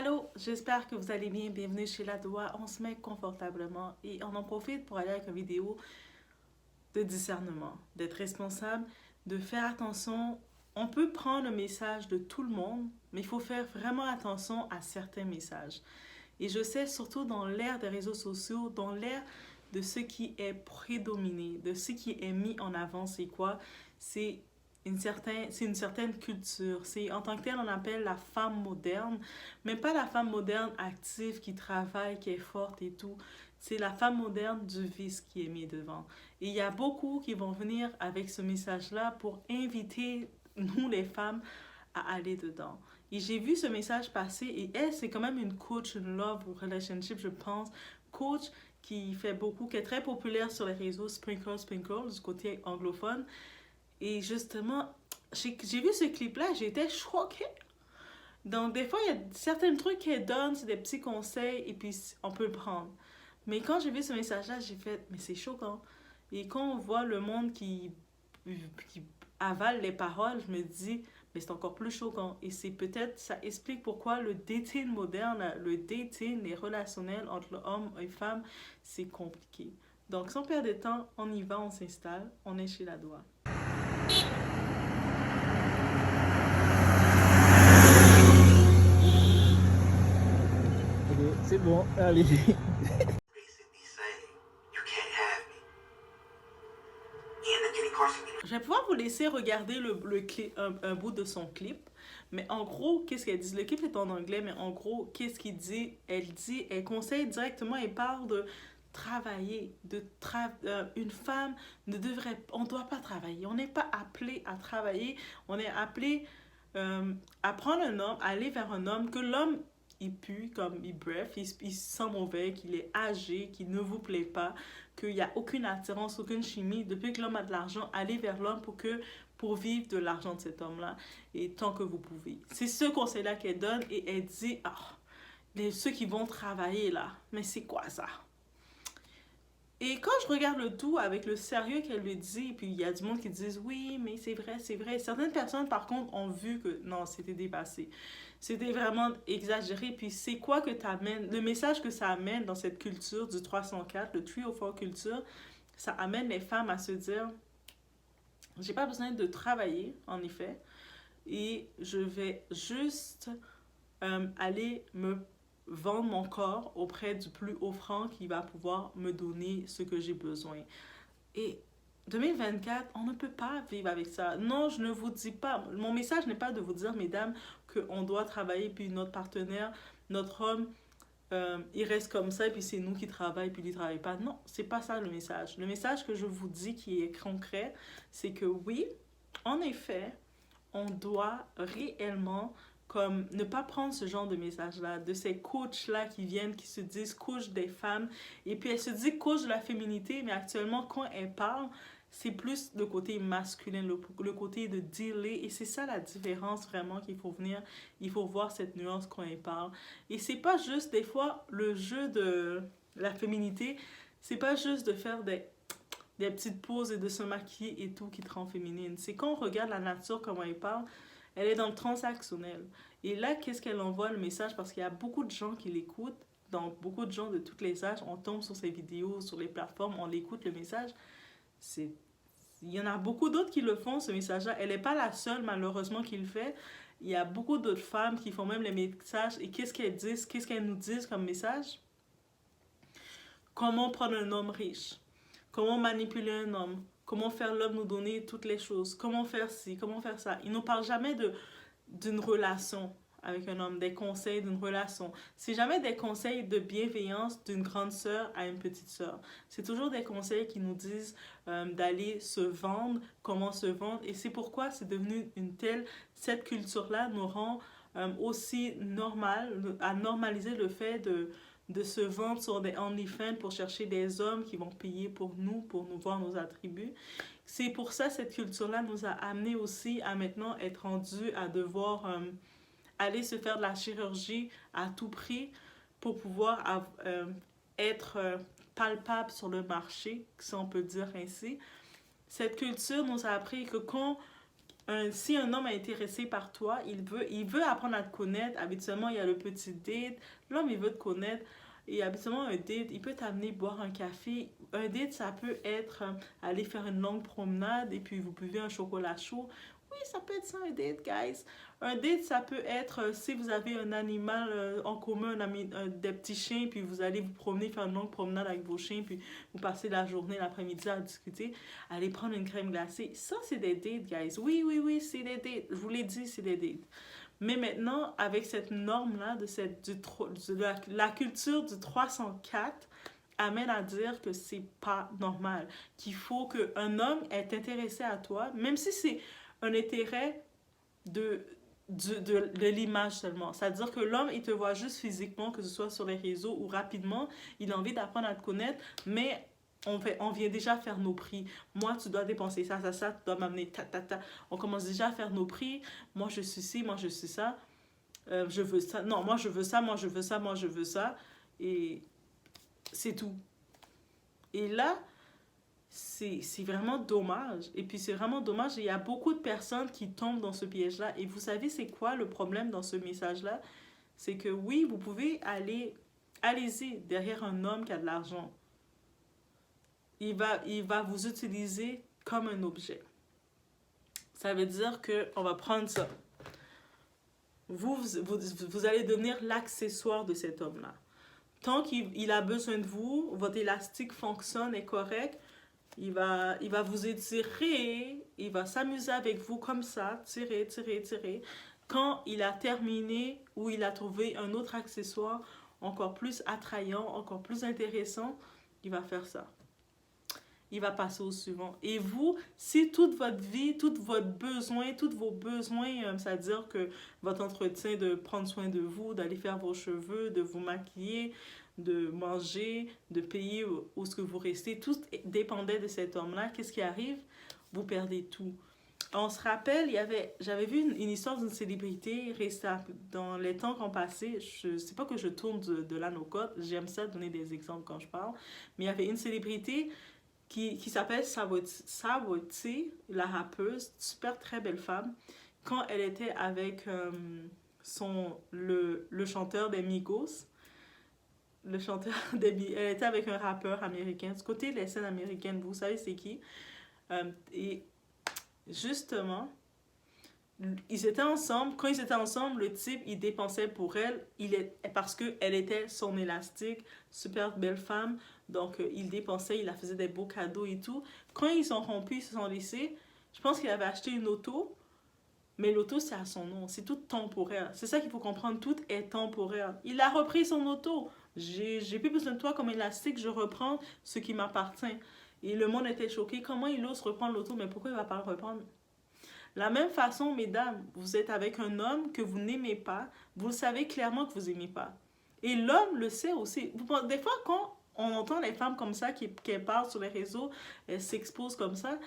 Allô, j'espère que vous allez bien. Bienvenue chez La Doua. On se met confortablement et on en profite pour aller avec une vidéo de discernement, d'être responsable, de faire attention. On peut prendre le message de tout le monde, mais il faut faire vraiment attention à certains messages. Et je sais, surtout dans l'ère des réseaux sociaux, dans l'ère de ce qui est prédominé, de ce qui est mis en avant, c'est quoi? C'est c'est une certaine culture. C'est en tant que tel, on appelle la femme moderne, mais pas la femme moderne active qui travaille, qui est forte et tout. C'est la femme moderne du vice qui est mis devant. Et il y a beaucoup qui vont venir avec ce message-là pour inviter nous, les femmes, à aller dedans. Et j'ai vu ce message passer et elle, c'est quand même une coach, une love relationship, je pense. Coach qui fait beaucoup, qui est très populaire sur les réseaux Sprinkle, du côté anglophone. Et justement, j'ai vu ce clip-là, j'étais choquée. Donc, des fois, il y a certains trucs qu'elle donne, c'est des petits conseils, et puis on peut le prendre. Mais quand j'ai vu ce message-là, j'ai fait, mais c'est choquant. Et quand on voit le monde qui avale les paroles, je me dis, mais c'est encore plus choquant. Et c'est peut-être, ça explique pourquoi le dating moderne, le dating, les relationnels entre l'homme et femme, c'est compliqué. Donc, sans perdre de temps, on y va, on s'installe, on est chez la doigt. Ok, c'est bon, allez. Je vais pouvoir vous laisser regarder un bout de son clip. Mais en gros, qu'est-ce qu'elle dit? Le clip est en anglais, mais en gros, qu'est-ce qu'il dit? Elle conseille directement, elle parle de travailler. Une femme on ne doit pas travailler. On n'est pas appelé à travailler. On est appelé à prendre un homme, à aller vers un homme, que l'homme il pue, comme bref, il sent mauvais, qu'il est âgé, qu'il ne vous plaît pas, qu'il n'y a aucune attirance, aucune chimie. Depuis que l'homme a de l'argent, allez vers l'homme pour vivre de l'argent de cet homme-là, et tant que vous pouvez. C'est ce conseil-là qu'elle donne, et elle dit, ceux qui vont travailler là, mais c'est quoi ça? Et quand je regarde le tout avec le sérieux qu'elle lui dit, puis il y a du monde qui disent oui, mais c'est vrai, c'est vrai. Certaines personnes, par contre, ont vu que non, c'était dépassé. C'était vraiment exagéré. Puis c'est quoi que tu amènes, le message que ça amène dans cette culture du 304, le 304 culture, ça amène les femmes à se dire, j'ai pas besoin de travailler, en effet, et je vais juste aller me vendre mon corps auprès du plus offrant qui va pouvoir me donner ce que j'ai besoin. Et 2024, on ne peut pas vivre avec ça. Non, je ne vous dis pas, mon message n'est pas de vous dire, mesdames, qu'on doit travailler, puis notre partenaire, notre homme, il reste comme ça, et puis c'est nous qui travaillons, puis il ne travaille pas. Non, c'est pas ça le message. Le message que je vous dis qui est concret, c'est que oui, en effet, on doit réellement comme ne pas prendre ce genre de message-là, de ces coachs-là qui viennent, qui se disent coach des femmes, et puis elle se dit coach de la féminité, mais actuellement, quand elle parle, c'est plus le côté masculin, le côté de dealer, et c'est ça la différence vraiment qu'il faut venir, il faut voir cette nuance quand elle parle. Et c'est pas juste, des fois, le jeu de la féminité, c'est pas juste de faire des petites poses et de se maquiller et tout qui te rend féminine. C'est quand on regarde la nature, comment elle parle, elle est dans le transactionnel. Et là, qu'est-ce qu'elle envoie le message? Parce qu'il y a beaucoup de gens qui l'écoutent, donc beaucoup de gens de tous les âges, on tombe sur ces vidéos, sur les plateformes, on l'écoute le message. C'est... Il y en a beaucoup d'autres qui le font, ce message-là. Elle n'est pas la seule, malheureusement, qui le fait. Il y a beaucoup d'autres femmes qui font même les messages. Et qu'est-ce qu'elles disent? Qu'est-ce qu'elles nous disent comme message? Comment prendre un homme riche? Comment manipuler un homme? Comment faire l'homme nous donner toutes les choses? Comment faire ci? Comment faire ça? Ils ne nous parlent jamais d'une relation avec un homme, des conseils d'une relation. C'est jamais des conseils de bienveillance d'une grande sœur à une petite sœur. C'est toujours des conseils qui nous disent d'aller se vendre, comment se vendre. Et c'est pourquoi c'est devenu cette culture-là nous rend aussi normal, à normaliser le fait de se vendre sur des OnlyFans pour chercher des hommes qui vont payer pour nous voir nos attributs. C'est pour ça que cette culture-là nous a amené aussi à maintenant être rendus à devoir aller se faire de la chirurgie à tout prix pour pouvoir être palpable sur le marché, si on peut dire ainsi. Cette culture nous a appris que quand Si un homme est intéressé par toi, il veut apprendre à te connaître. Habituellement, il y a le petit date. L'homme, il veut te connaître. Et habituellement, un date, il peut t'amener boire un café. Un date, ça peut être aller faire une longue promenade et puis vous buvez un chocolat chaud. Oui, ça peut être ça un date, guys. Un date, ça peut être si vous avez un animal en commun, des petits chiens, puis vous allez vous promener, faire une longue promenade avec vos chiens, puis vous passez la journée, l'après-midi à discuter, aller prendre une crème glacée. Ça, c'est des dates, guys. Oui, oui, oui, c'est des dates. Je vous l'ai dit, c'est des dates. Mais maintenant, avec cette norme-là, la culture du 304, amène à dire que c'est pas normal. Qu'il faut qu'un homme est intéressé à toi, même si c'est un intérêt de, de l'image seulement. C'est-à-dire que l'homme, il te voit juste physiquement, que ce soit sur les réseaux ou rapidement, il a envie d'apprendre à te connaître, mais on vient déjà faire nos prix. Moi, tu dois dépenser ça, ça, ça, tu dois m'amener ta, ta, ta. On commence déjà à faire nos prix. Moi, je suis ci, moi, je suis ça. Je veux ça. Non, moi, je veux ça, moi, je veux ça, moi, je veux ça. Et c'est tout. Et là, c'est vraiment dommage. Et puis, c'est vraiment dommage. Et il y a beaucoup de personnes qui tombent dans ce piège-là. Et vous savez, c'est quoi le problème dans ce message-là? C'est que oui, vous pouvez allez-y derrière un homme qui a de l'argent. Il va vous utiliser comme un objet. Ça veut dire qu'on va prendre ça. Vous allez devenir l'accessoire de cet homme-là. Tant qu'il a besoin de vous, votre élastique fonctionne, est correct, il va vous étirer, il va s'amuser avec vous comme ça, tirer, tirer, tirer. Quand il a terminé ou il a trouvé un autre accessoire encore plus attrayant, encore plus intéressant, il va faire ça. Il va passer au suivant. Et vous, si toute votre vie, tous vos besoins, c'est-à-dire que votre entretien de prendre soin de vous, d'aller faire vos cheveux, de vous maquiller, de manger, de payer où ce que vous restez, tout dépendait de cet homme-là, qu'est-ce qui arrive? Vous perdez tout. On se rappelle, j'avais vu une histoire d'une célébrité dans les temps qu'on passait. Je sais pas que je tourne de l'âne au côte, j'aime ça donner des exemples quand je parle, mais il y avait une célébrité qui s'appelle Sawoti, la rappeuse, super très belle femme. Quand elle était avec le chanteur des Migos, elle était avec un rappeur américain, du côté des scènes américaines, vous savez c'est qui? Et justement, ils étaient ensemble. Quand ils étaient ensemble, le type, il dépensait pour elle parce qu'elle était son élastique, super belle femme. Donc, il dépensait, il la faisait des beaux cadeaux et tout. Quand ils sont rompus, ils se sont laissés, je pense qu'il avait acheté une auto, mais l'auto, c'est à son nom. C'est tout temporaire. C'est ça qu'il faut comprendre. Tout est temporaire. Il a repris son auto. J'ai plus besoin de toi comme élastique, je reprends ce qui m'appartient. Et le monde était choqué. Comment il ose reprendre l'auto? Mais pourquoi il ne va pas le reprendre? La même façon, mesdames, vous êtes avec un homme que vous n'aimez pas, vous le savez clairement que vous n'aimez pas. Et l'homme le sait aussi. Des fois, quand on entend les femmes comme ça qui parlent sur les réseaux, elles s'exposent comme ça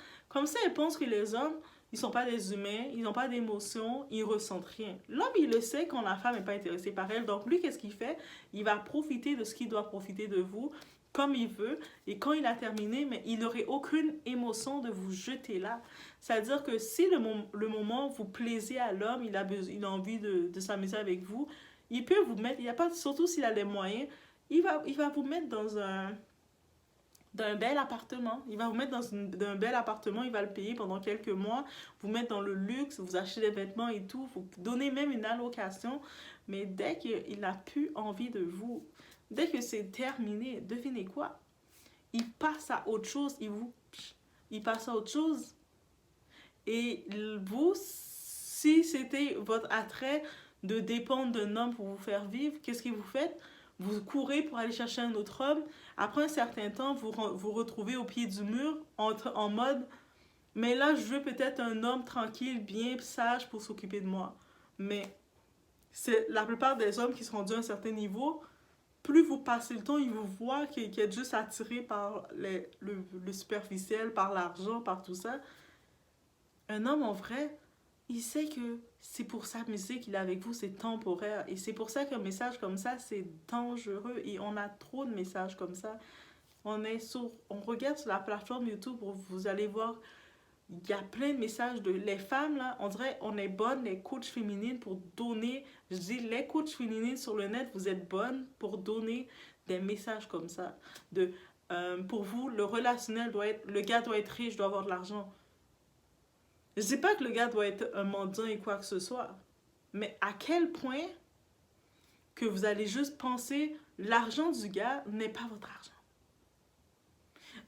elles pensent que les hommes, ils sont pas des humains, ils n'ont pas d'émotions, ils ressentent rien. L'homme, il le sait quand la femme n'est pas intéressée par elle. Donc lui, qu'est-ce qu'il fait? Il va profiter de ce qu'il doit profiter de vous comme il veut, et quand il a terminé, mais il n'aurait aucune émotion de vous jeter là. C'est-à-dire que si le moment vous plaisez à l'homme, il a envie de s'amuser avec vous, il peut vous mettre, il y a pas, surtout s'il a les moyens, il va vous mettre dans un bel appartement. Il va vous mettre dans un bel appartement, il va le payer pendant quelques mois, vous mettre dans le luxe, vous achetez des vêtements et tout, vous donnez même une allocation, mais dès qu'il n'a plus envie de vous, dès que c'est terminé, devinez quoi? Il passe à autre chose, il passe à autre chose. Et vous, si c'était votre attrait de dépendre d'un homme pour vous faire vivre, qu'est-ce que vous faites? Vous courez pour aller chercher un autre homme. Après un certain temps, vous retrouvez au pied du mur en mode « Mais là, je veux peut-être un homme tranquille, bien sage pour s'occuper de moi. » Mais c'est la plupart des hommes qui sont rendus à un certain niveau, plus vous passez le temps, ils vous voient qu'ils êtes juste attirés par le superficiel, par l'argent, par tout ça. Un homme, en vrai, il sait que c'est pour s'amuser qu'il est avec vous, c'est temporaire. Et c'est pour ça qu'un message comme ça, c'est dangereux. Et on a trop de messages comme ça. On regarde sur la plateforme YouTube, vous allez voir il y a plein de messages de les femmes là, on dirait on est bonnes les coachs féminines pour donner, je dis les coachs féminines sur le net, vous êtes bonnes pour donner des messages comme ça de pour vous le relationnel doit être, le gars doit être riche, doit avoir de l'argent. Je dis pas que le gars doit être un mendiant et quoi que ce soit, mais à quel point que vous allez juste penser l'argent du gars n'est pas votre argent.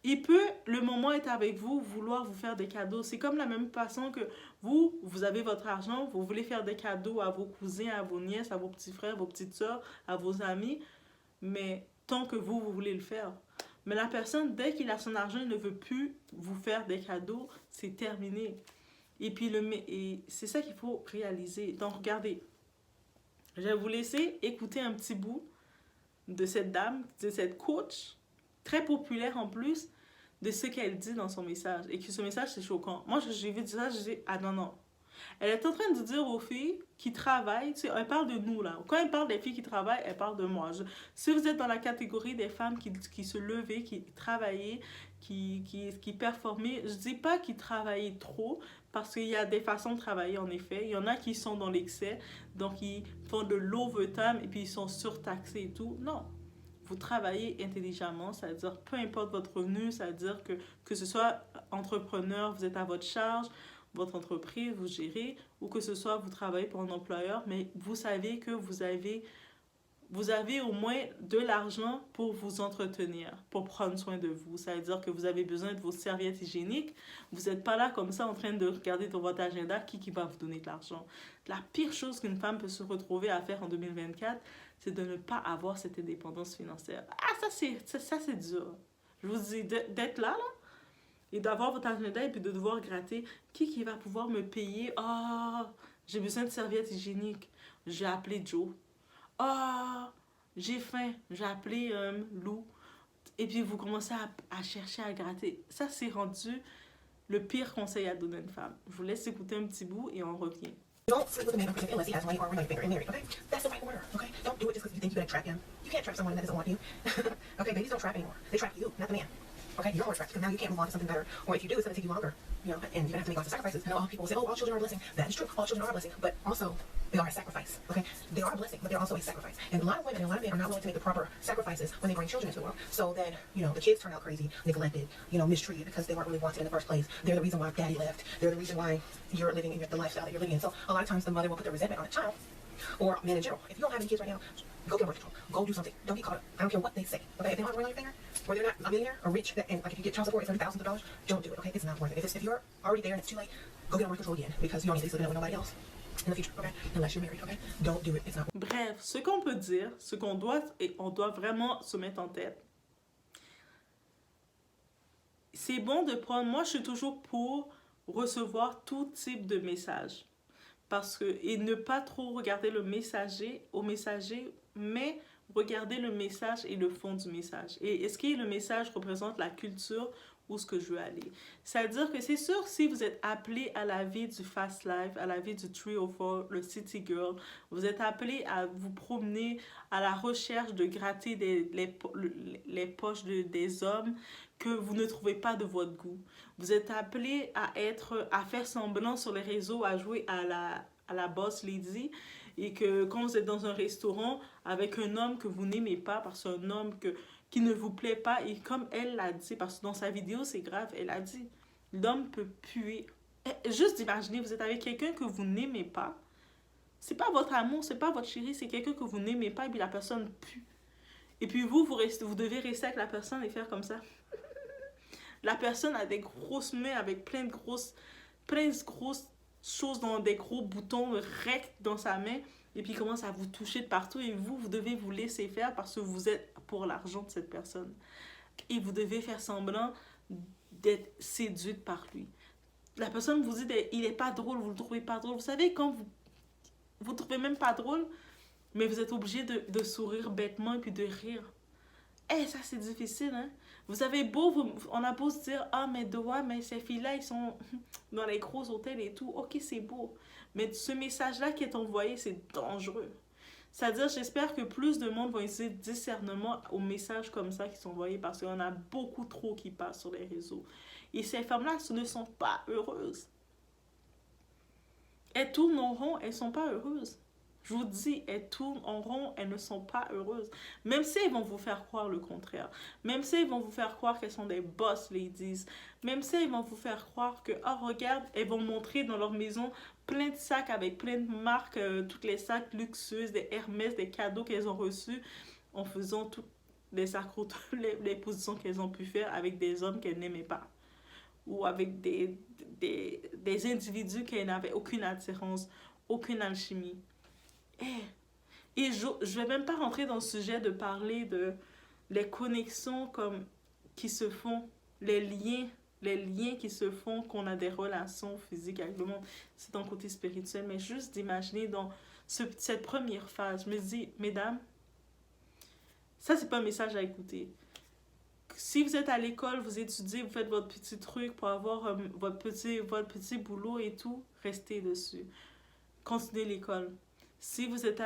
Il peut, le moment est avec vous, vouloir vous faire des cadeaux. C'est comme la même façon que vous avez votre argent, vous voulez faire des cadeaux à vos cousins, à vos nièces, à vos petits frères, vos petites soeurs, à vos amis, mais tant que vous voulez le faire. Mais la personne, dès qu'il a son argent, il ne veut plus vous faire des cadeaux, c'est terminé. Et puis, c'est ça qu'il faut réaliser. Donc, regardez, je vais vous laisser écouter un petit bout de cette dame, de cette coach, très populaire en plus, de ce qu'elle dit dans son message. Et que ce message, c'est choquant. Moi, j'ai vu ça, je dis, ah non, non. Elle est en train de dire aux filles qui travaillent, tu sais, elle parle de nous, là. Quand elle parle des filles qui travaillent, elle parle de moi. Si vous êtes dans la catégorie des femmes qui se levaient, qui travaillaient, qui performaient, je dis pas qu'ils travaillaient trop, parce qu'il y a des façons de travailler, en effet. Il y en a qui sont dans l'excès, donc ils font de l'overtime, et puis ils sont surtaxés et tout. Non. Vous travaillez intelligemment, c'est-à-dire peu importe votre revenu, c'est-à-dire que ce soit entrepreneur, vous êtes à votre charge, votre entreprise, vous gérez, ou que ce soit vous travaillez pour un employeur, mais vous savez que vous avez au moins de l'argent pour vous entretenir, pour prendre soin de vous. C'est-à-dire que vous avez besoin de vos serviettes hygiéniques. Vous n'êtes pas là comme ça en train de regarder dans votre agenda qui va vous donner de l'argent. La pire chose qu'une femme peut se retrouver à faire en 2024, c'est de ne pas avoir cette indépendance financière. Ah, ça c'est dur. Je vous dis, d'être là, et d'avoir votre agenda et puis de devoir gratter. Qui va pouvoir me payer? Ah, j'ai besoin de serviettes hygiéniques. J'ai appelé Joe. Ah, j'ai faim. J'ai appelé Lou. Et puis vous commencez à chercher à gratter. Ça, c'est rendu le pire conseil à donner à une femme. Je vous laisse écouter un petit bout et on revient. Don't sleep with a man who unless he has money or ring on your finger and married, okay? That's the right order, okay? Don't do it just because you think you can trap him. You can't trap someone that doesn't want you. Okay, babies don't trap anymore. They trap you, not the man. Okay, you're more trapped because now you can't move on to something better. Or if you do, it's going to take you longer. You know, and you're going to have to make lots of sacrifices. I know people will say, oh, all children are a blessing. That is true. All children are a blessing. But also, they are a sacrifice. Okay? They are a blessing, but they're also a sacrifice. And a lot of women and a lot of men are not willing to make the proper sacrifices when they bring children into the world. So then, you know, the kids turn out crazy, neglected, you know, mistreated because they weren't really wanted in the first place. They're the reason why daddy left. They're the reason why you're living in the lifestyle that you're living in. So a lot of times the mother will put the resentment on the child or men in general. If you don't have any kids right now, go get birth control. Go do something. Don't get caught up. I don't care what they say. Okay? If they don't have a ring on your finger, or they're not a millionaire or rich, and like if you get child support, it's $100,000s of dollars, don't do it. Okay? It's not worth it. If you're already there and it's too late, go get on birth control again because you don't need to live with nobody else in the future. Okay? Unless you're married. Okay? Don't do it. It's not. Bref, ce qu'on peut dire, ce qu'on doit et on doit vraiment se mettre en tête. C'est bon de prendre. Moi, je suis toujours pour recevoir tout type de message. Parce que, et ne pas trop regarder le messager, mais regarder le message et le fond du message. Et est-ce que le message représente la culture où ce que je veux aller? C'est-à-dire que c'est sûr, si vous êtes appelé à la vie du fast life, à la vie du 304, le city girl, vous êtes appelé à vous promener à la recherche de gratter les poches des hommes que vous ne trouvez pas de votre goût. Vous êtes appelé à faire semblant sur les réseaux, à jouer à la boss lady, et que quand vous êtes dans un restaurant avec un homme que vous n'aimez pas, parce qu'un homme qui ne vous plaît pas, et comme elle l'a dit, parce que dans sa vidéo, c'est grave, elle a dit, l'homme peut puer. Juste imaginer, vous êtes avec quelqu'un que vous n'aimez pas, c'est pas votre amour, c'est pas votre chéri, c'est quelqu'un que vous n'aimez pas, et puis la personne pue. Et puis vous devez rester avec la personne et faire comme ça. La personne a des grosses mains avec plein de grosses choses dans des gros boutons rects dans sa main, et puis il commence à vous toucher de partout, et vous devez vous laisser faire parce que vous êtes pour l'argent de cette personne. Et vous devez faire semblant d'être séduite par lui. La personne vous dit il est pas drôle, vous le trouvez pas drôle. Vous savez, quand vous trouvez même pas drôle, mais vous êtes obligé de sourire bêtement et puis de rire. Ça c'est difficile, hein? Vous avez on a beau se dire, mais ces filles-là, ils sont dans les gros hôtels et tout. Ok, c'est beau. Mais ce message-là qui est envoyé, c'est dangereux. C'est-à-dire, j'espère que plus de monde vont essayer de discernement aux messages comme ça qui sont envoyés parce qu'il y en a beaucoup trop qui passent sur les réseaux. Et ces femmes-là ne sont pas heureuses. Elles tournent en rond, elles ne sont pas heureuses. Je vous dis, elles tournent en rond, elles ne sont pas heureuses. Même si elles vont vous faire croire le contraire. Même si elles vont vous faire croire qu'elles sont des boss ladies. Même si elles vont vous faire croire que, oh regarde, elles vont montrer dans leur maison plein de sacs avec plein de marques, toutes les sacs luxueuses, des Hermès, des cadeaux qu'elles ont reçus en faisant toutes les accros, les positions qu'elles ont pu faire avec des hommes qu'elles n'aimaient pas. Ou avec des individus qui n'avaient aucune attirance, aucune alchimie. Et je vais même pas rentrer dans le sujet de parler de les connexions comme qui se font, les liens qui se font, qu'on a des relations physiques avec le monde. C'est un côté spirituel, mais juste d'imaginer dans cette première phase, je me dis, mesdames, ça c'est pas un message à écouter. Si vous êtes à l'école, vous étudiez, vous faites votre petit truc pour avoir votre petit boulot et tout, restez dessus. Continuez l'école. Si vous êtes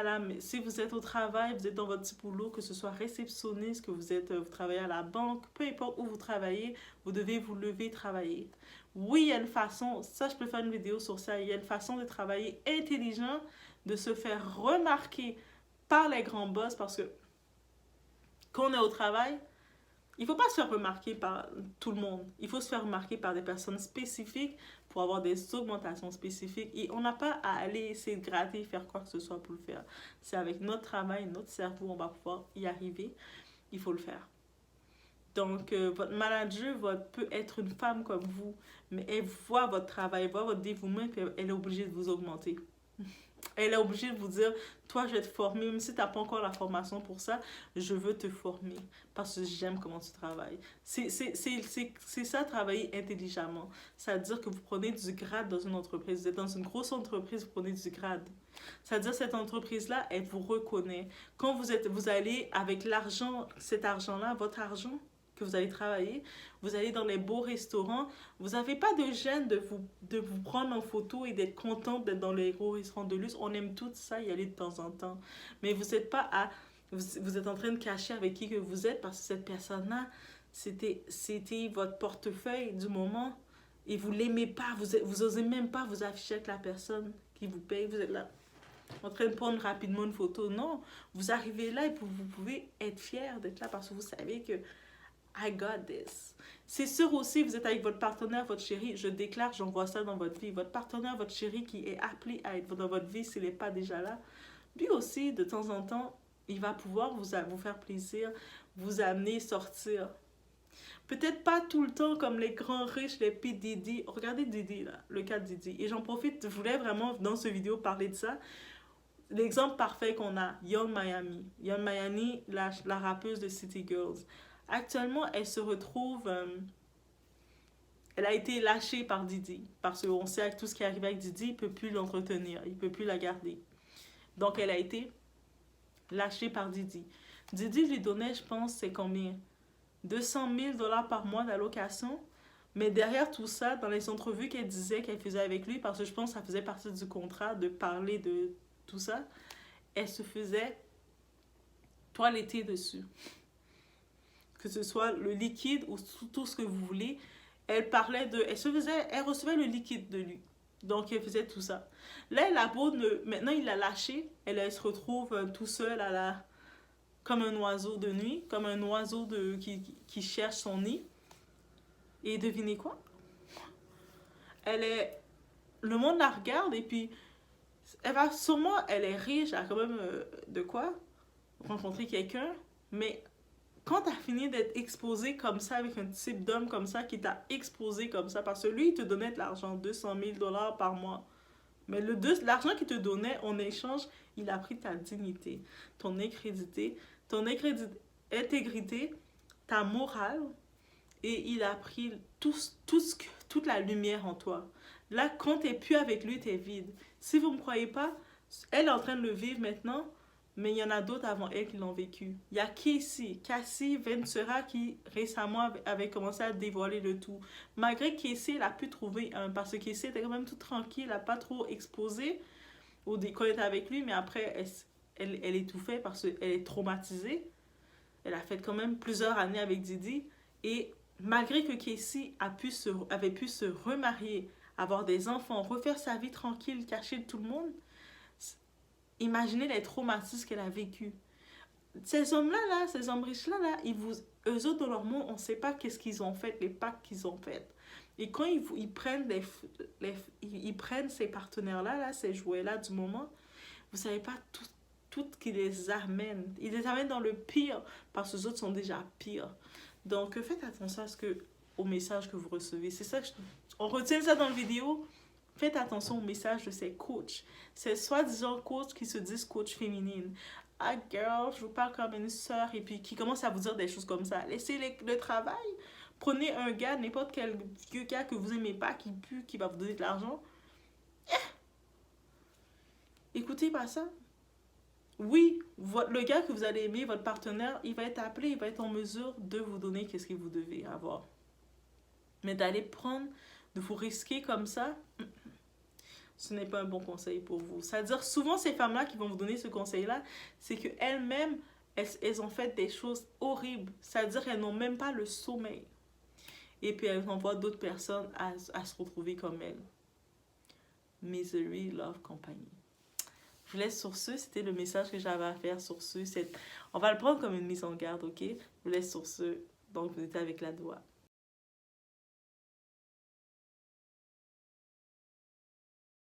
au travail, vous êtes dans votre petit boulot, que ce soit réceptionniste, que vous travaillez à la banque, peu importe où vous travaillez, vous devez vous lever, travailler. Oui, il y a une façon, ça je peux faire une vidéo sur ça, il y a une façon de travailler intelligent, de se faire remarquer par les grands boss, parce que quand on est au travail, il ne faut pas se faire remarquer par tout le monde. Il faut se faire remarquer par des personnes spécifiques pour avoir des augmentations spécifiques. Et on n'a pas à aller essayer de gratter et faire quoi que ce soit pour le faire. C'est avec notre travail, notre cerveau, on va pouvoir y arriver. Il faut le faire. Donc, votre manager peut être une femme comme vous, mais elle voit votre travail, elle voit votre dévouement, puis elle est obligée de vous augmenter. Elle est obligée de vous dire, toi je vais te former, même si tu n'as pas encore la formation pour ça, je veux te former parce que j'aime comment tu travailles. C'est ça, travailler intelligemment. C'est-à-dire que vous prenez du grade dans une entreprise. Vous êtes dans une grosse entreprise, vous prenez du grade. C'est-à-dire cette entreprise-là, elle vous reconnaît. Quand vous allez avec l'argent, cet argent-là, votre argent, que vous allez travailler, vous allez dans les beaux restaurants, vous n'avez pas de gêne de vous prendre en photo et d'être content d'être dans les gros restaurants de luxe. On aime tout ça, y aller de temps en temps. Mais vous n'êtes pas vous êtes en train de cacher avec qui que vous êtes parce que cette personne-là, c'était votre portefeuille du moment et vous l'aimez pas, vous osez même pas vous afficher avec la personne qui vous paye. Vous êtes là en train de prendre rapidement une photo. Non, vous arrivez là et vous pouvez être fier d'être là parce que vous savez que I got this. C'est sûr aussi, vous êtes avec votre partenaire, votre chéri, je déclare, j'envoie ça dans votre vie. Votre partenaire, votre chéri qui est appelé à être dans votre vie s'il n'est pas déjà là, lui aussi, de temps en temps, il va pouvoir vous faire plaisir, vous amener sortir. Peut-être pas tout le temps comme les grands riches, les P. Diddy. Regardez Diddy, là, le cas de Diddy. Et j'en profite, je voulais vraiment dans cette vidéo parler de ça. L'exemple parfait qu'on a, Young Miami. Young Miami, la rappeuse de City Girls. Actuellement, elle se retrouve... elle a été lâchée par Diddy. Parce qu'on sait avec tout ce qui est arrivé avec Diddy, il ne peut plus l'entretenir. Il ne peut plus la garder. Donc, elle a été lâchée par Diddy. Diddy lui donnait, je pense, c'est combien? 200 000 $ par mois d'allocation. Mais derrière tout ça, dans les entrevues qu'elle disait qu'elle faisait avec lui, parce que je pense que ça faisait partie du contrat de parler de tout ça, elle se faisait toiletter dessus. Que ce soit le liquide ou tout ce que vous voulez, elle recevait le liquide de lui. Donc, elle faisait tout ça. Là, maintenant, il l'a lâché. Elle se retrouve tout seul comme un oiseau de nuit, comme un oiseau qui cherche son nid. Et devinez quoi? Le monde la regarde et puis, elle est riche, elle a quand même de quoi rencontrer quelqu'un, mais quand tu as fini d'être exposé comme ça, avec un type d'homme comme ça, qui t'a exposé comme ça, parce que lui, il te donnait de l'argent, 200 000 $ par mois. Mais l'argent qu'il te donnait, en échange, il a pris ta dignité, ton intégrité, ta morale, et il a pris toute la lumière en toi. Là, quand tu n'es plus avec lui, tu es vide. Si vous ne me croyez pas, elle est en train de le vivre maintenant, mais il y en a d'autres avant elle qui l'ont vécu. Il y a Cassie Ventura qui récemment avait commencé à dévoiler le tout. Malgré Cassie, elle a pu trouver parce que Cassie était quand même toute tranquille, elle n'a pas trop exposé quand elle était avec lui, mais après, elle étouffait parce qu'elle est traumatisée. Elle a fait quand même plusieurs années avec Didi. Et malgré que Casey avait pu se remarier, avoir des enfants, refaire sa vie tranquille, cachée de tout le monde, imaginez les traumatismes qu'elle a vécu. Ces hommes-là, ces hommes riches-là, eux autres, dans leur monde, on ne sait pas qu'est-ce qu'ils ont fait, les pactes qu'ils ont fait. Et quand ils prennent, ils prennent ces partenaires-là, ces jouets-là du moment, vous ne savez pas tout qui les amène. Ils les amènent dans le pire, parce que les autres sont déjà pires. Donc, faites attention au message que vous recevez. C'est ça on retient ça dans la vidéo. Faites attention au message de ces coachs. Ces soi-disant coachs qui se disent coach féminine. Ah, girl, je vous parle comme une sœur. Et puis qui commencent à vous dire des choses comme ça. Laissez le travail. Prenez un gars, n'importe quel vieux gars que vous aimez pas, qui pue, qui va vous donner de l'argent. Écoutez pas ça. Oui, le gars que vous allez aimer, votre partenaire, il va être appelé, il va être en mesure de vous donner qu'est-ce que vous devez avoir. Mais d'aller de vous risquer comme ça, ce n'est pas un bon conseil pour vous. C'est-à-dire, souvent, ces femmes-là qui vont vous donner ce conseil-là, c'est qu'elles-mêmes, elles ont fait des choses horribles. C'est-à-dire, elles n'ont même pas le sommeil. Et puis, elles envoient d'autres personnes à se retrouver comme elles. Misery, Love, Company. Je vous laisse sur ce. C'était le message que j'avais à faire sur ce. On va le prendre comme une mise en garde, ok? Je vous laisse sur ce. Donc, vous étiez avec la doigt.